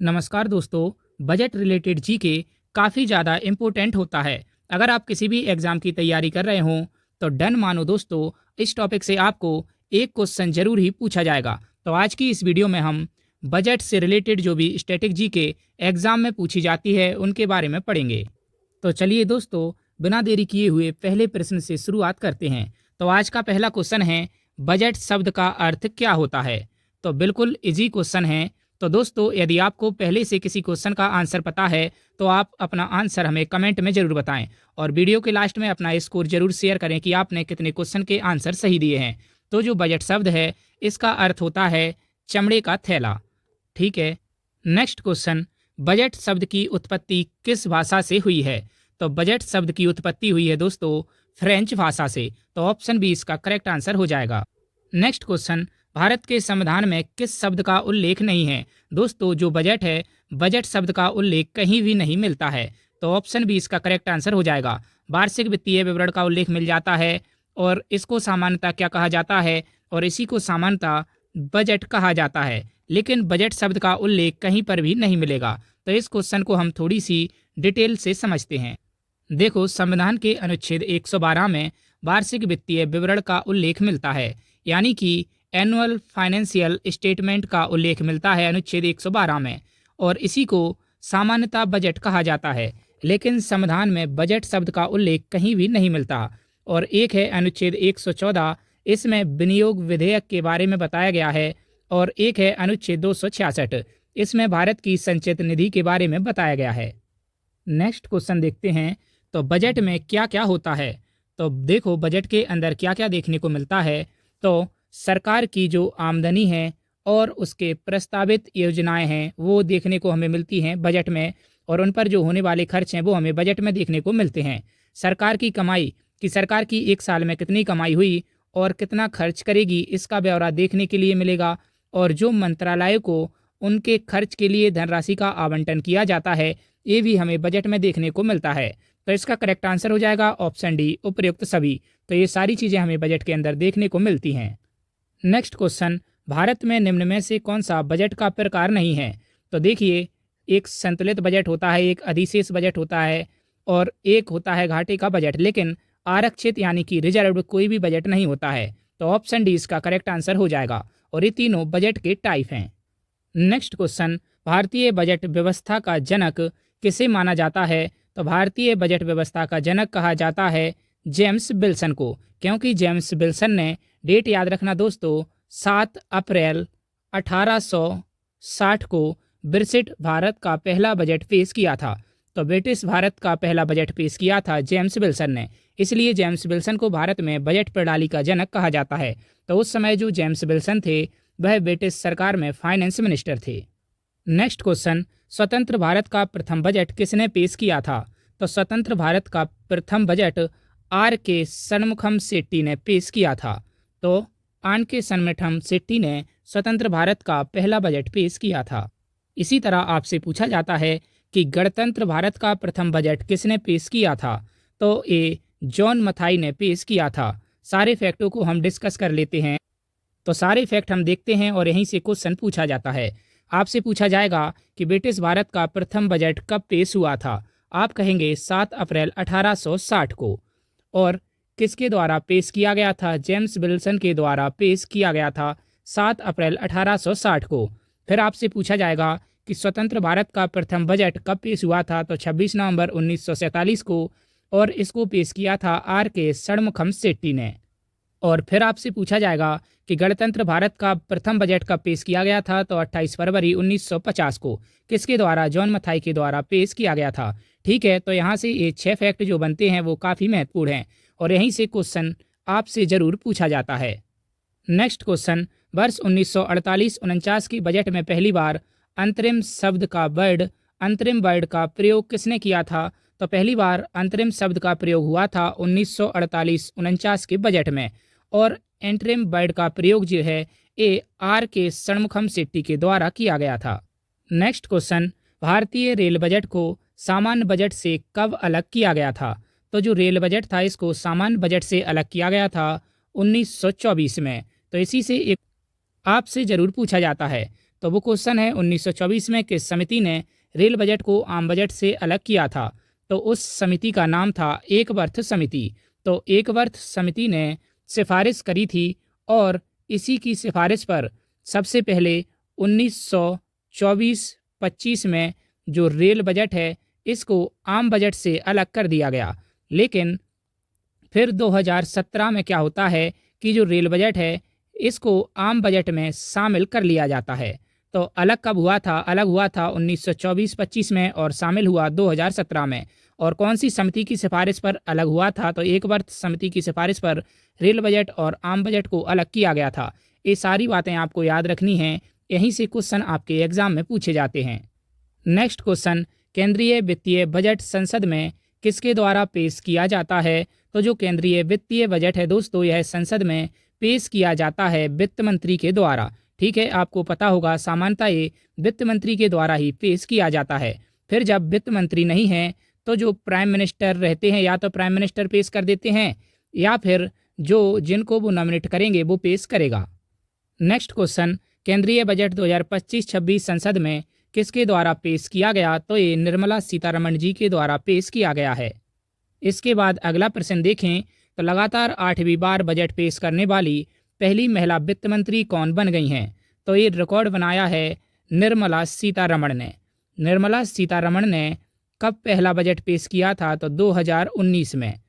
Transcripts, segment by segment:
नमस्कार दोस्तों। Budget related GK काफ़ी ज़्यादा इम्पोर्टेंट होता है। अगर आप किसी भी एग्ज़ाम की तैयारी कर रहे हों तो डन मानो दोस्तों, इस टॉपिक से आपको एक क्वेश्चन ज़रूर ही पूछा जाएगा। तो आज की इस वीडियो में हम बजट से रिलेटेड जो भी स्टैटिक जीके एग्ज़ाम में पूछी जाती है उनके बारे में पढ़ेंगे। तो चलिए दोस्तों, बिना देरी किए हुए पहले प्रश्न से शुरुआत करते हैं। तो आज का पहला क्वेश्चन है, बजट शब्द का अर्थ क्या होता है? तो बिल्कुल इजी क्वेश्चन है। तो दोस्तों, यदि आपको पहले से किसी क्वेश्चन का आंसर पता है तो आप अपना आंसर हमें कमेंट में ज़रूर बताएं और वीडियो के लास्ट में अपना स्कोर जरूर शेयर करें कि आपने कितने क्वेश्चन के आंसर सही दिए हैं। तो जो बजट शब्द है इसका अर्थ होता है चमड़े का थैला। ठीक है। नेक्स्ट क्वेश्चन, बजट शब्द की उत्पत्ति किस भाषा से हुई है? तो बजट शब्द की उत्पत्ति हुई है दोस्तों फ्रेंच भाषा से। तो ऑप्शन बी इसका करेक्ट आंसर हो जाएगा। नेक्स्ट क्वेश्चन, भारत के संविधान में किस शब्द का उल्लेख नहीं है? दोस्तों, जो बजट है, बजट शब्द का उल्लेख कहीं भी नहीं मिलता है। तो ऑप्शन बी इसका करेक्ट आंसर हो जाएगा। वार्षिक वित्तीय विवरण का उल्लेख मिल जाता है और इसको सामान्यतः क्या कहा जाता है? और इसी को सामान्यतः बजट कहा जाता है, लेकिन बजट शब्द का उल्लेख कहीं पर भी नहीं मिलेगा। तो इस क्वेश्चन को हम थोड़ी सी डिटेल से समझते हैं। देखो, संविधान के अनुच्छेद 112 में वार्षिक वित्तीय विवरण का उल्लेख मिलता है, यानी कि एनुअल फाइनेंशियल स्टेटमेंट का उल्लेख मिलता है अनुच्छेद 112 में, और इसी को सामान्यतः बजट कहा जाता है। लेकिन संविधान में बजट शब्द का उल्लेख कहीं भी नहीं मिलता। और एक है अनुच्छेद 114, इसमें विनियोग विधेयक के बारे में बताया गया है, और एक है अनुच्छेद 266, इसमें भारत की संचित निधि के बारे में बताया गया है। नेक्स्ट क्वेश्चन देखते हैं। तो बजट में क्या क्या होता है? तो देखो, बजट के अंदर क्या क्या देखने को मिलता है। तो सरकार की जो आमदनी है और उसके प्रस्तावित योजनाएं हैं वो देखने को हमें मिलती हैं बजट में, और उन पर जो होने वाले खर्च हैं वो हमें बजट में देखने को मिलते हैं। सरकार की कमाई, कि सरकार की एक साल में कितनी कमाई हुई और कितना खर्च करेगी, इसका ब्यौरा देखने के लिए मिलेगा। और जो मंत्रालयों को उनके खर्च के लिए धनराशि का आवंटन किया जाता है ये भी हमें बजट में देखने को मिलता है। तो इसका करेक्ट आंसर हो जाएगा ऑप्शन डी, उपर्युक्त सभी। तो ये सारी चीज़ें हमें बजट के अंदर देखने को मिलती हैं। नेक्स्ट क्वेश्चन, भारत में निम्न में से कौन सा बजट का प्रकार नहीं है? तो देखिए, एक संतुलित बजट होता है, एक अधिशेष बजट होता है, और एक होता है घाटे का बजट, लेकिन आरक्षित यानी कि रिजर्व्ड कोई भी बजट नहीं होता है। तो ऑप्शन डी इसका करेक्ट आंसर हो जाएगा, और ये तीनों बजट के टाइप हैं। नेक्स्ट क्वेश्चन, भारतीय बजट व्यवस्था का जनक किसे माना जाता है? तो भारतीय बजट व्यवस्था का जनक कहा जाता है जेम्स विल्सन को, क्योंकि जेम्स विल्सन ने, डेट याद रखना दोस्तों, 7 अप्रैल 1860 को ब्रिटिश भारत का पहला बजट पेश किया था। तो ब्रिटिश भारत का पहला बजट पेश किया था जेम्स विल्सन ने, इसलिए जेम्स विल्सन को भारत में बजट प्रणाली का जनक कहा जाता है। तो उस समय जो जेम्स विल्सन थे वह ब्रिटिश सरकार में फाइनेंस मिनिस्टर थे। नेक्स्ट क्वेश्चन, स्वतंत्र भारत का प्रथम बजट किसने पेश किया था? तो स्वतंत्र भारत का प्रथम बजट आर के षणमुखम शेट्टी ने पेश किया था। तो आर के षणमुखम शेट्टी ने स्वतंत्र भारत का पहला बजट पेश किया था। इसी तरह आपसे पूछा जाता है कि गणतंत्र भारत का प्रथम बजट किसने पेश किया था? तो ये जॉन मथाई ने पेश किया था। सारे फैक्टों को हम डिस्कस कर लेते हैं। तो सारे फैक्ट हम देखते हैं और यहीं से क्वेश्चन पूछा जाता है। आपसे पूछा जाएगा कि ब्रिटिश भारत का प्रथम बजट कब पेश हुआ था? आप कहेंगे 7 अप्रैल 1860 को। और किसके द्वारा पेश किया गया था? जेम्स विल्सन के द्वारा पेश किया गया था 7 अप्रैल 1860 को। फिर आपसे पूछा जाएगा कि स्वतंत्र भारत का प्रथम बजट कब पेश हुआ था? तो 26 नवंबर 1947 को, और इसको पेश किया था आर के षणमुखम शेट्टी ने। और फिर आपसे पूछा जाएगा कि गणतंत्र भारत का प्रथम बजट कब पेश किया गया था? तो 28 फरवरी 1950 को। किसके द्वारा? जॉन मथाई के द्वारा पेश किया गया था। ठीक है, तो यहाँ से ये 6 फैक्ट जो बनते हैं वो काफ़ी महत्वपूर्ण हैं, और यहीं से क्वेश्चन आपसे ज़रूर पूछा जाता है। नेक्स्ट क्वेश्चन, वर्ष 1948-49 के बजट में पहली बार अंतरिम वर्ड का प्रयोग किसने किया था? तो पहली बार अंतरिम शब्द का प्रयोग हुआ था 1948-49 के बजट में, और एंटरिम वर्ड का प्रयोग जो है ये आर के षणमुखम शेट्टी के द्वारा किया गया था। नेक्स्ट क्वेश्चन, भारतीय रेल बजट को सामान्य बजट से कब अलग किया गया था? तो जो रेल बजट था इसको सामान्य बजट से अलग किया गया था 1924 में। तो इसी से एक आपसे ज़रूर पूछा जाता है। तो वो क्वेश्चन है 1924 में किस समिति ने रेल बजट को आम बजट से अलग किया था। तो उस समिति का नाम था एकवर्थ समिति। तो एकवर्थ समिति ने सिफारिश करी थी और इसी की सिफारिश पर सबसे पहले 1924-25 में जो रेल बजट है इसको आम बजट से अलग कर दिया गया। लेकिन फिर 2017 में क्या होता है कि जो रेल बजट है इसको आम बजट में शामिल कर लिया जाता है। तो अलग कब हुआ था? अलग हुआ था 1924-25 में और शामिल हुआ 2017 में। और कौन सी समिति की सिफारिश पर अलग हुआ था? तो एकवर्थ समिति की सिफारिश पर रेल बजट और आम बजट को अलग किया गया था। ये सारी बातें आपको याद रखनी हैं, यहीं से क्वेश्चन आपके एग्जाम में पूछे जाते हैं। नेक्स्ट क्वेश्चन, केंद्रीय वित्तीय बजट संसद में किसके द्वारा पेश किया जाता है? तो जो केंद्रीय वित्तीय बजट है दोस्तों, यह संसद में पेश किया जाता है वित्त मंत्री के द्वारा। ठीक है, आपको पता होगा सामान्यतः ये वित्त मंत्री के द्वारा ही पेश किया जाता है। फिर जब वित्त मंत्री नहीं है तो जो प्राइम मिनिस्टर रहते हैं, या तो प्राइम मिनिस्टर पेश कर देते हैं या फिर जिनको वो नॉमिनेट करेंगे वो पेश करेगा। नेक्स्ट क्वेश्चन, केंद्रीय बजट 2025-26 संसद में किसके द्वारा पेश किया गया? तो ये निर्मला सीतारमण जी के द्वारा पेश किया गया है। इसके बाद अगला प्रश्न देखें तो लगातार 8वीं बार बजट पेश करने वाली पहली महिला वित्त मंत्री कौन बन गई हैं? तो ये रिकॉर्ड बनाया है निर्मला सीतारमण ने। निर्मला सीतारमण ने कब पहला बजट पेश किया था? तो 2019 में।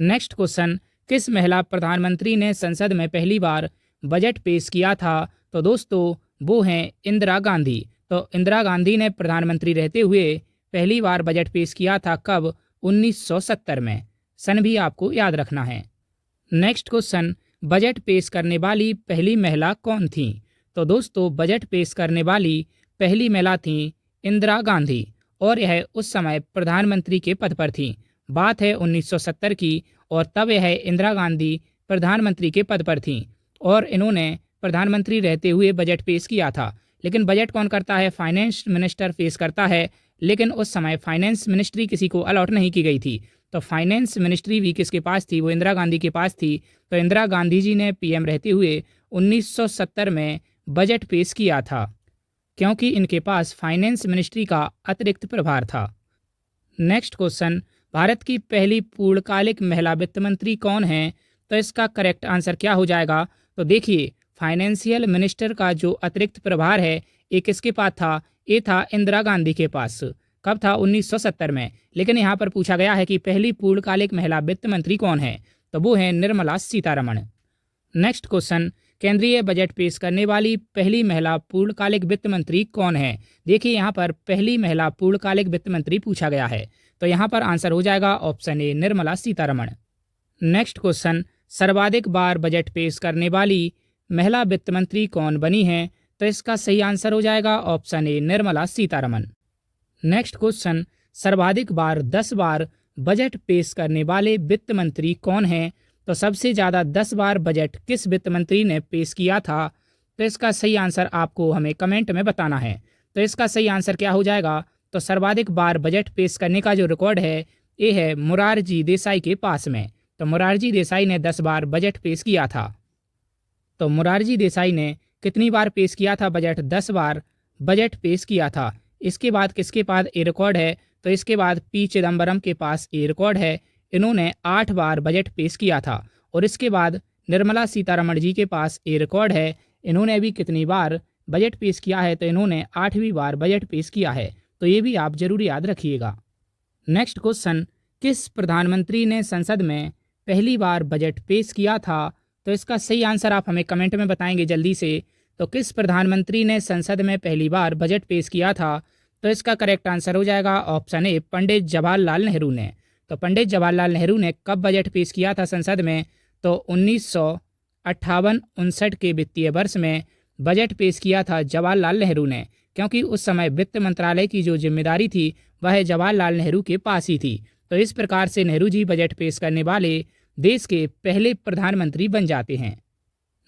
नेक्स्ट क्वेश्चन, किस महिला प्रधानमंत्री ने संसद में पहली बार बजट पेश किया था? तो दोस्तों वो हैं इंदिरा गांधी। तो इंदिरा गांधी ने प्रधानमंत्री रहते हुए पहली बार बजट पेश किया था। कब? 1970 में। सन भी आपको याद रखना है। नेक्स्ट क्वेश्चन, बजट पेश करने वाली पहली महिला कौन थी? तो दोस्तों बजट पेश करने वाली पहली महिला थी इंदिरा गांधी और यह उस समय प्रधानमंत्री के पद पर थी। बात है 1970 की और तब यह इंदिरा गांधी प्रधानमंत्री के पद पर थी और इन्होंने प्रधानमंत्री रहते हुए बजट पेश किया था। लेकिन बजट कौन करता है? फाइनेंस मिनिस्टर पेश करता है। लेकिन उस समय फाइनेंस मिनिस्ट्री किसी को अलॉट नहीं की गई थी। तो फाइनेंस मिनिस्ट्री भी किसके पास थी? वो इंदिरा गांधी के पास थी। तो इंदिरा गांधी जी ने पीएम रहते हुए 1970 में बजट पेश किया था क्योंकि इनके पास फाइनेंस मिनिस्ट्री का अतिरिक्त प्रभार था। नेक्स्ट क्वेश्चन, भारत की पहली पूर्णकालिक महिला वित्त मंत्री कौन है? तो इसका करेक्ट आंसर क्या हो जाएगा? तो देखिए, फाइनेंशियल मिनिस्टर का जो अतिरिक्त प्रभार है ये किसके पास था? ये था इंदिरा गांधी के पास। कब था? 1970 में। लेकिन यहाँ पर पूछा गया है कि पहली पूर्णकालिक महिला वित्त मंत्री कौन है? तो वो है निर्मला सीतारमण। नेक्स्ट क्वेश्चन, केंद्रीय बजट पेश करने वाली पहली महिला पूर्णकालिक वित्त मंत्री कौन है? देखिए यहाँ पर पहली महिला पूर्णकालिक वित्त मंत्री पूछा गया है। तो यहाँ पर आंसर हो जाएगा option A, Nirmala Sitharaman. Next question, सर्वाधिक बार बजट पेश करने वाली महिला वित्त मंत्री कौन बनी है? तो इसका सही आंसर हो जाएगा option A, Nirmala Sitharaman. Next question, सर्वाधिक बार 10 बार बजट पेश करने वाले वित्त मंत्री कौन हैं? तो सबसे ज़्यादा 10 बार बजट किस वित्त मंत्री ने पेश किया था? तो इसका सही आंसर आपको हमें कमेंट में बताना है। तो इसका सही आंसर क्या हो जाएगा? तो सर्वाधिक बार बजट पेश करने का जो रिकॉर्ड है ये है मोरारजी देसाई के पास में। तो मोरारजी देसाई ने 10 बार बजट पेश किया था। तो मोरारजी देसाई ने कितनी बार पेश किया था बजट? 10 बार बजट पेश किया था। इसके बाद किसके पास ये रिकॉर्ड है? तो इसके बाद पी चिदम्बरम के पास ये रिकॉर्ड है, इन्होंने 8 बार बजट पेश किया था। और इसके बाद निर्मला सीतारमण जी के पास ये रिकॉर्ड है, इन्होंने भी कितनी बार बजट पेश किया है? तो इन्होंने 8वीं बार बजट पेश किया है। तो ये भी आप जरूर याद रखिएगा। नेक्स्ट क्वेश्चन, किस प्रधानमंत्री ने संसद में पहली बार बजट पेश किया था? तो इसका सही आंसर आप हमें कमेंट में बताएंगे जल्दी से। तो किस प्रधानमंत्री ने संसद में पहली बार बजट पेश किया था? तो इसका करेक्ट आंसर हो जाएगा ऑप्शन ए, पंडित जवाहरलाल नेहरू ने। तो पंडित जवाहरलाल नेहरू ने कब बजट पेश किया था संसद में? तो 1958-59 के वित्तीय वर्ष में बजट पेश किया था जवाहरलाल नेहरू ने, क्योंकि उस समय वित्त मंत्रालय की जो जिम्मेदारी थी वह जवाहरलाल नेहरू के पास ही थी। तो इस प्रकार से नेहरू जी बजट पेश करने वाले देश के पहले प्रधानमंत्री बन जाते हैं।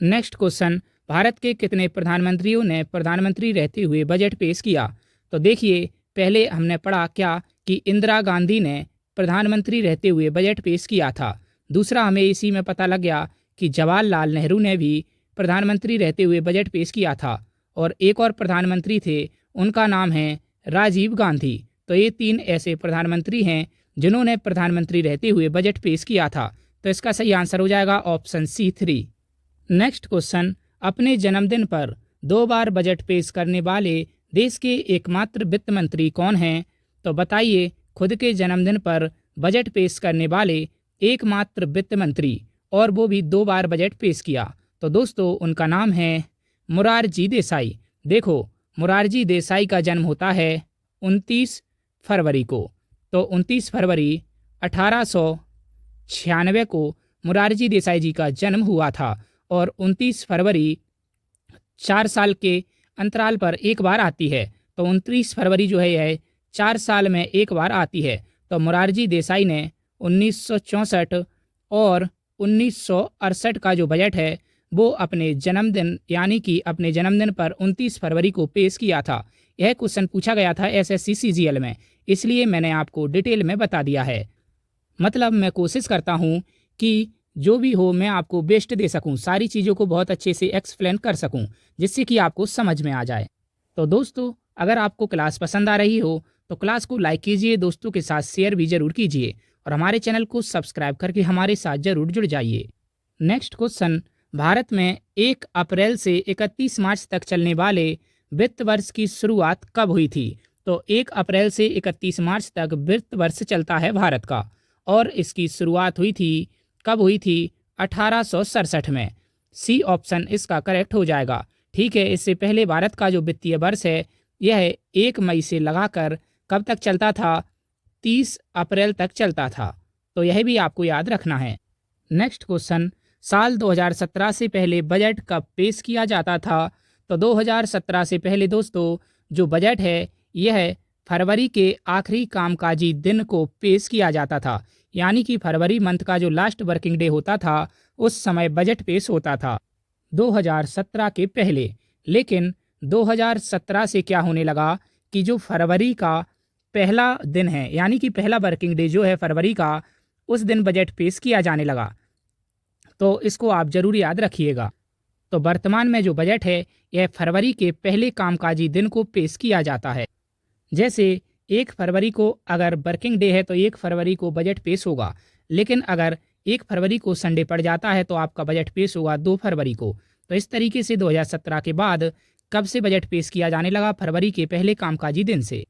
नेक्स्ट क्वेश्चन, भारत के कितने प्रधानमंत्रियों ने प्रधानमंत्री रहते हुए बजट पेश किया? तो देखिए, पहले हमने पढ़ा क्या कि इंदिरा गांधी ने प्रधानमंत्री रहते हुए बजट पेश किया था। दूसरा हमें इसी में पता लग गया कि जवाहरलाल नेहरू ने भी प्रधानमंत्री रहते हुए बजट पेश किया था। और एक और प्रधानमंत्री थे, उनका नाम है राजीव गांधी। तो ये 3 ऐसे प्रधानमंत्री हैं जिन्होंने प्रधानमंत्री रहते हुए बजट पेश किया था। तो इसका सही आंसर हो जाएगा ऑप्शन सी 3। नेक्स्ट क्वेश्चन, अपने जन्मदिन पर 2 बार बजट पेश करने वाले देश के एकमात्र वित्त मंत्री कौन हैं? तो बताइए, खुद के जन्मदिन पर बजट पेश करने वाले एकमात्र वित्त मंत्री, और वो भी 2 बार बजट पेश किया। तो दोस्तों, उनका नाम है मोरारजी देसाई। देखो, मोरारजी देसाई का जन्म होता है 29 फरवरी को। तो 29 फरवरी 1896 को मोरारजी देसाई जी का जन्म हुआ था, और 29 फरवरी 4 साल के अंतराल पर एक बार आती है। तो 29 फरवरी जो है यह 4 साल में एक बार आती है। तो मोरारजी देसाई ने 1964 और 1968 का जो बजट है वो अपने जन्मदिन यानी कि अपने जन्मदिन पर 29 फरवरी को पेश किया था। यह क्वेश्चन पूछा गया था एसएससी सीजीएल में, इसलिए मैंने आपको डिटेल में बता दिया है। मतलब मैं कोशिश करता हूँ कि जो भी हो मैं आपको बेस्ट दे सकूँ, सारी चीज़ों को बहुत अच्छे से एक्सप्लेन कर सकूँ, जिससे कि आपको समझ में आ जाए। तो दोस्तों, अगर आपको क्लास पसंद आ रही हो तो क्लास को लाइक कीजिए, दोस्तों के साथ शेयर भी जरूर कीजिए, और हमारे चैनल को सब्सक्राइब करके हमारे साथ जरूर जुड़ जाइए। नेक्स्ट क्वेश्चन, भारत में 1 अप्रैल से 31 मार्च तक चलने वाले वित्त वर्ष की शुरुआत कब हुई थी? तो 1 अप्रैल से 31 मार्च तक वित्त वर्ष चलता है भारत का, और इसकी शुरुआत हुई थी, कब हुई थी? 1867 में। सी ऑप्शन इसका करेक्ट हो जाएगा। ठीक है, इससे पहले भारत का जो वित्तीय वर्ष है यह 1 मई से लगाकर कब तक चलता था? 30 अप्रैल तक चलता था। तो यह भी आपको याद रखना है। नेक्स्ट क्वेश्चन, साल 2017 से पहले बजट कब पेश किया जाता था? तो 2017 से पहले दोस्तों जो बजट है यह फरवरी के आखिरी कामकाजी दिन को पेश किया जाता था, यानी कि फरवरी मंथ का जो लास्ट वर्किंग डे होता था उस समय बजट पेश होता था 2017 के पहले। लेकिन 2017 से क्या होने लगा कि जो फरवरी का पहला दिन है, यानी कि पहला वर्किंग डे जो है फरवरी का, उस दिन बजट पेश किया जाने लगा। तो इसको आप जरूर याद रखिएगा। तो वर्तमान में जो बजट है यह फरवरी के पहले कामकाजी दिन को पेश किया जाता है। जैसे 1 फरवरी को अगर वर्किंग डे है तो 1 फरवरी को बजट पेश होगा, लेकिन अगर 1 फरवरी को संडे पड़ जाता है तो आपका बजट पेश होगा 2 फरवरी को। तो इस तरीके से 2017 के बाद कब से बजट पेश किया जाने लगा? फरवरी के पहले कामकाजी दिन से।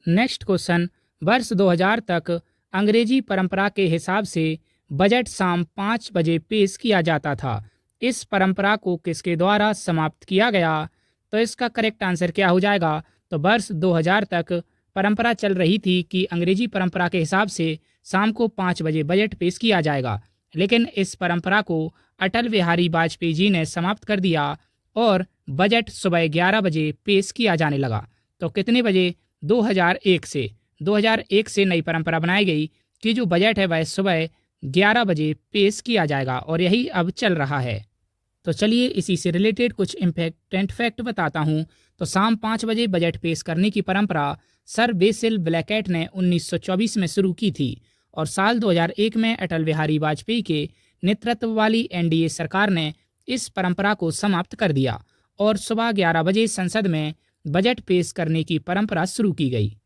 नेक्स्ट क्वेश्चन, वर्ष 2000 तक अंग्रेजी परंपरा के हिसाब से बजट शाम 5 बजे पेश किया जाता था। इस परंपरा को किसके द्वारा समाप्त किया गया? तो इसका करेक्ट आंसर क्या हो जाएगा? तो वर्ष 2000 तक परंपरा चल रही थी कि अंग्रेजी परंपरा के हिसाब से शाम को 5 बजे बजट पेश किया जाएगा, लेकिन इस परंपरा को अटल बिहारी वाजपेयी जी ने समाप्त कर दिया और बजट सुबह 11 बजे पेश किया जाने लगा। तो कितने बजे? 2001 से नई परंपरा बनाई गई कि जो बजट है वह सुबह 11 बजे पेश किया जाएगा, और यही अब चल रहा है। तो चलिए इसी से रिलेटेड कुछ इम्पोर्टेंट फैक्ट बताता हूँ। तो शाम 5 बजे बजट पेश करने की परंपरा सर बेसिल ब्लैकेट ने 1924 में शुरू की थी, और साल 2001 में अटल बिहारी वाजपेयी के नेतृत्व वाली एनडीए सरकार ने इस परंपरा को समाप्त कर दिया और सुबह 11 बजे संसद में बजट पेश करने की परंपरा शुरू की गई।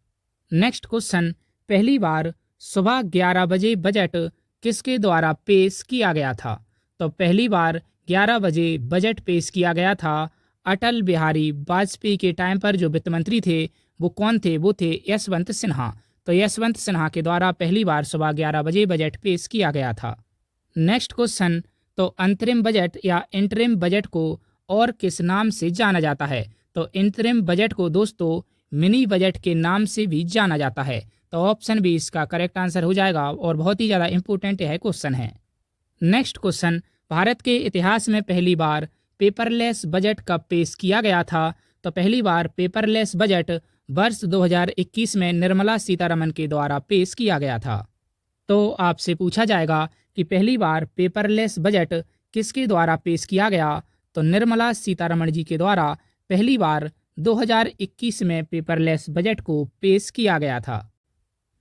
नेक्स्ट क्वेश्चन, पहली बार सुबह 11 बजे बजट किसके द्वारा पेश किया गया था? तो पहली बार 11 बजे बजट पेश किया गया था अटल बिहारी वाजपेयी के टाइम पर जो वित्त मंत्री थे वो कौन थे? वो थे यशवंत सिन्हा। तो यशवंत सिन्हा के द्वारा पहली बार सुबह 11 बजे बजट पेश किया गया था। नेक्स्ट क्वेश्चन, तो अंतरिम बजट या इंटरिम बजट को और किस नाम से जाना जाता है? तो इंटरिम बजट को दोस्तों मिनी बजट के नाम से भी जाना जाता है। तो ऑप्शन बी इसका करेक्ट आंसर हो जाएगा, और बहुत ही ज़्यादा इंपॉर्टेंट यह क्वेश्चन है। नेक्स्ट क्वेश्चन, भारत के इतिहास में पहली बार पेपरलेस बजट कब पेश किया गया था? तो पहली बार पेपरलेस बजट वर्ष 2021 में निर्मला सीतारमण के द्वारा पेश किया गया था। तो आपसे पूछा जाएगा कि पहली बार पेपरलेस बजट किसके द्वारा पेश किया गया? तो निर्मला सीतारमण जी के द्वारा पहली बार 2021 में पेपरलेस बजट को पेश किया गया था।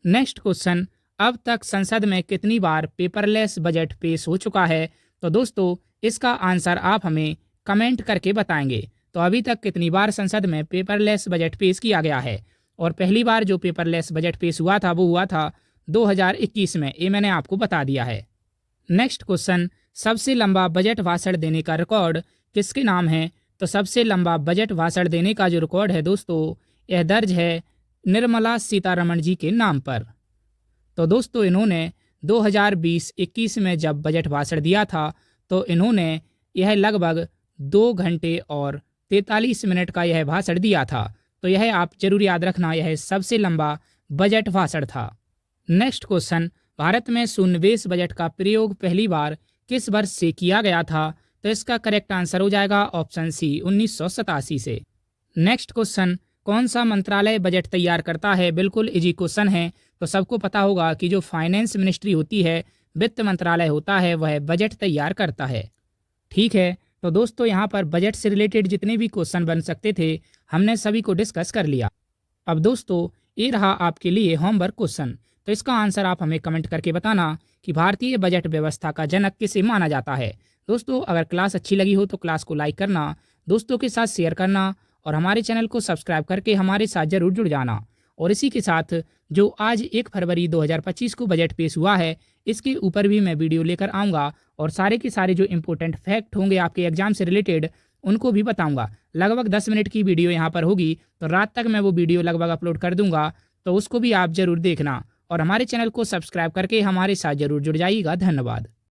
नेक्स्ट क्वेश्चन, अब तक संसद में कितनी बार पेपरलेस बजट पेश हो चुका है? तो दोस्तों इसका आंसर आप हमें कमेंट करके बताएंगे। तो अभी तक कितनी बार संसद में पेपरलेस बजट पेश किया गया है? और पहली बार जो पेपरलेस बजट पेश हुआ था वो हुआ था 2021 में, ये मैंने आपको बता दिया है। नेक्स्ट क्वेश्चन, सबसे लंबा बजट भाषण देने का रिकॉर्ड किसके नाम है? तो सबसे लंबा बजट भाषण देने का जो रिकॉर्ड है दोस्तों, यह दर्ज है निर्मला सीतारमण जी के नाम पर। तो दोस्तों इन्होंने 2020-21 में जब बजट भाषण दिया था तो इन्होंने यह लगभग 2 घंटे और 43 मिनट का यह भाषण दिया था। तो यह आप जरूर याद रखना, यह सबसे लंबा बजट भाषण था। नेक्स्ट क्वेश्चन, भारत में शून्यवेश बजट का प्रयोग पहली बार किस वर्ष से किया गया था? तो इसका करेक्ट आंसर हो जाएगा ऑप्शन सी 1987 से। नेक्स्ट क्वेश्चन, कौन सा मंत्रालय बजट तैयार करता है? बिल्कुल इजी क्वेश्चन है। तो सबको पता होगा कि जो फाइनेंस मिनिस्ट्री होती है, वित्त मंत्रालय होता है, वह बजट तैयार करता है। ठीक है, तो दोस्तों यहाँ पर बजट से रिलेटेड जितने भी क्वेश्चन बन सकते थे हमने सभी को डिस्कस कर लिया। अब दोस्तों ये रहा आपके लिए होमवर्क क्वेश्चन। तो इसका आंसर आप हमें कमेंट करके बताना कि भारतीय बजट व्यवस्था का जनक किसे माना जाता है। दोस्तों अगर क्लास अच्छी लगी हो तो क्लास को लाइक करना, दोस्तों के साथ शेयर करना और हमारे चैनल को सब्सक्राइब करके हमारे साथ जरूर जुड़ जाना। और इसी के साथ जो आज 1 फरवरी 2025 को बजट पेश हुआ है, इसके ऊपर भी मैं वीडियो लेकर आऊँगा और सारे के सारे जो इम्पोर्टेंट फैक्ट होंगे आपके एग्जाम से रिलेटेड उनको भी बताऊँगा। लगभग 10 मिनट की वीडियो यहाँ पर होगी, तो रात तक मैं वो वीडियो लगभग अपलोड कर दूँगा, तो उसको भी आप ज़रूर देखना और हमारे चैनल को सब्सक्राइब करके हमारे साथ ज़रूर जुड़ जाइएगा। धन्यवाद।